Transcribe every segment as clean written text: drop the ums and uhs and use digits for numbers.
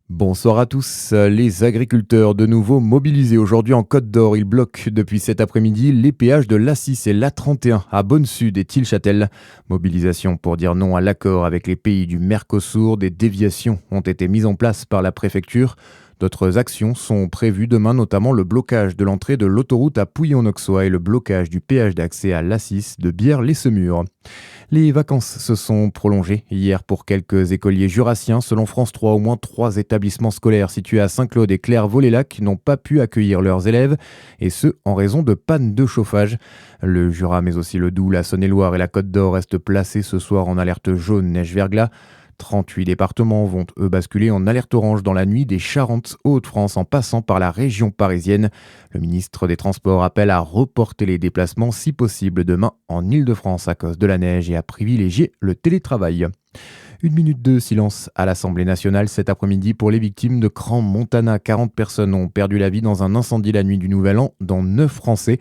Bonsoir à tous. Les agriculteurs de nouveau mobilisés aujourd'hui en Côte d'Or. Ils bloquent depuis cet après-midi les péages de l'A6 et l'A31 à Bonne-Sud et Tilchâtel. Mobilisation pour dire non à l'accord avec les pays du Mercosur. Des déviations ont été mises en place par la préfecture. D'autres actions sont prévues demain, notamment le blocage de l'entrée de l'autoroute à Pouillon-Auxois et le blocage du péage d'accès à l'A6 de Bière-les-Semurs. Les vacances se sont prolongées hier pour quelques écoliers jurassiens. Selon France 3, au moins 3 établissements scolaires situés à Saint-Claude et Claire-Vaux-les-Lacs n'ont pas pu accueillir leurs élèves, et ce en raison de panne de chauffage. Le Jura, mais aussi le Doubs, la Saône-et-Loire et la Côte d'Or restent placés ce soir en alerte jaune neige-verglas. 38 départements vont, eux, basculer en alerte orange dans la nuit des Charentes aux Hauts-de-France en passant par la région parisienne. Le ministre des Transports appelle à reporter les déplacements si possible demain en Île-de-France à cause de la neige et à privilégier le télétravail. Une minute de silence à l'Assemblée nationale cet après-midi pour les victimes de Crans-Montana. 40 personnes ont perdu la vie dans un incendie la nuit du Nouvel An, dont 9 Français.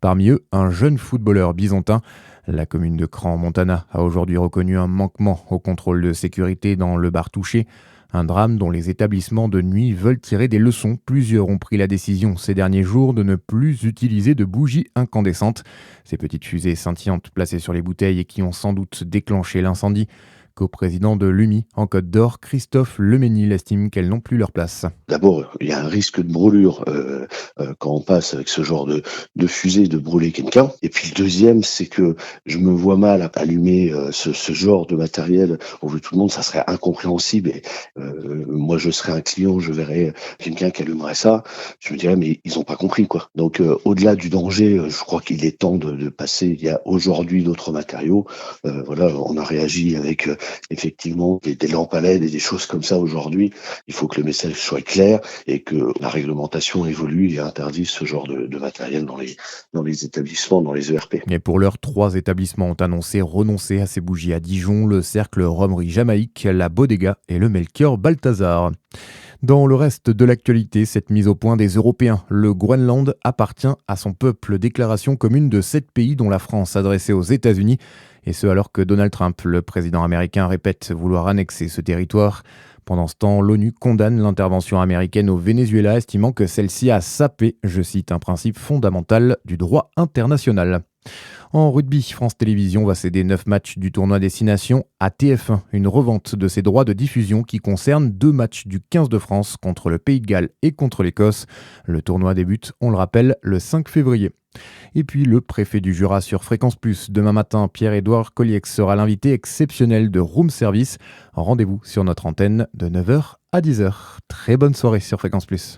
Parmi eux, un jeune footballeur bisontin. La commune de Crans-Montana a aujourd'hui reconnu un manquement au contrôle de sécurité dans le bar touché. Un drame dont les établissements de nuit veulent tirer des leçons. Plusieurs ont pris la décision ces derniers jours de ne plus utiliser de bougies incandescentes. Ces petites fusées scintillantes placées sur les bouteilles et qui ont sans doute déclenché l'incendie. Co-président de l'UMI en Côte d'Or, Christophe Leménil estime qu'elles n'ont plus leur place. D'abord, il y a un risque de brûlure quand on passe avec ce genre de fusée, de brûler quelqu'un. Et puis le deuxième, c'est que je me vois mal allumer ce genre de matériel au vu de tout le monde, ça serait incompréhensible. Et, moi, je serais un client, je verrais quelqu'un qui allumerait ça, je me dirais mais ils ont pas compris quoi. Donc au-delà du danger, je crois qu'il est temps de passer. Il y a aujourd'hui d'autres matériaux. Voilà, on a réagi avec effectivement des lampes à LED et des choses comme ça aujourd'hui. Il faut que le message soit clair et que la réglementation évolue et interdise ce genre de matériel dans les établissements, dans les ERP. Mais pour l'heure, 3 établissements ont annoncé renoncer à ces bougies à Dijon, le Cercle Romerie Jamaïque, la Bodega et le Melchior Balthazar. Dans le reste de l'actualité, cette mise au point des Européens. Le Groenland appartient à son peuple. Déclaration commune de 7 pays dont la France adressée aux États-Unis. Et ce alors que Donald Trump, le président américain, répète vouloir annexer ce territoire. Pendant ce temps, l'ONU condamne l'intervention américaine au Venezuela, estimant que celle-ci a sapé, je cite, un principe fondamental du droit international. En rugby, France Télévisions va céder 9 matchs du tournoi Destination à TF1, une revente de ses droits de diffusion qui concerne 2 matchs du 15 de France contre le Pays de Galles et contre l'Écosse. Le tournoi débute, on le rappelle, le 5 février. Et puis le préfet du Jura sur Fréquence Plus. Demain matin, Pierre-Édouard Collieix sera l'invité exceptionnel de Room Service. Rendez-vous sur notre antenne de 9h à 10h. Très bonne soirée sur Fréquence Plus.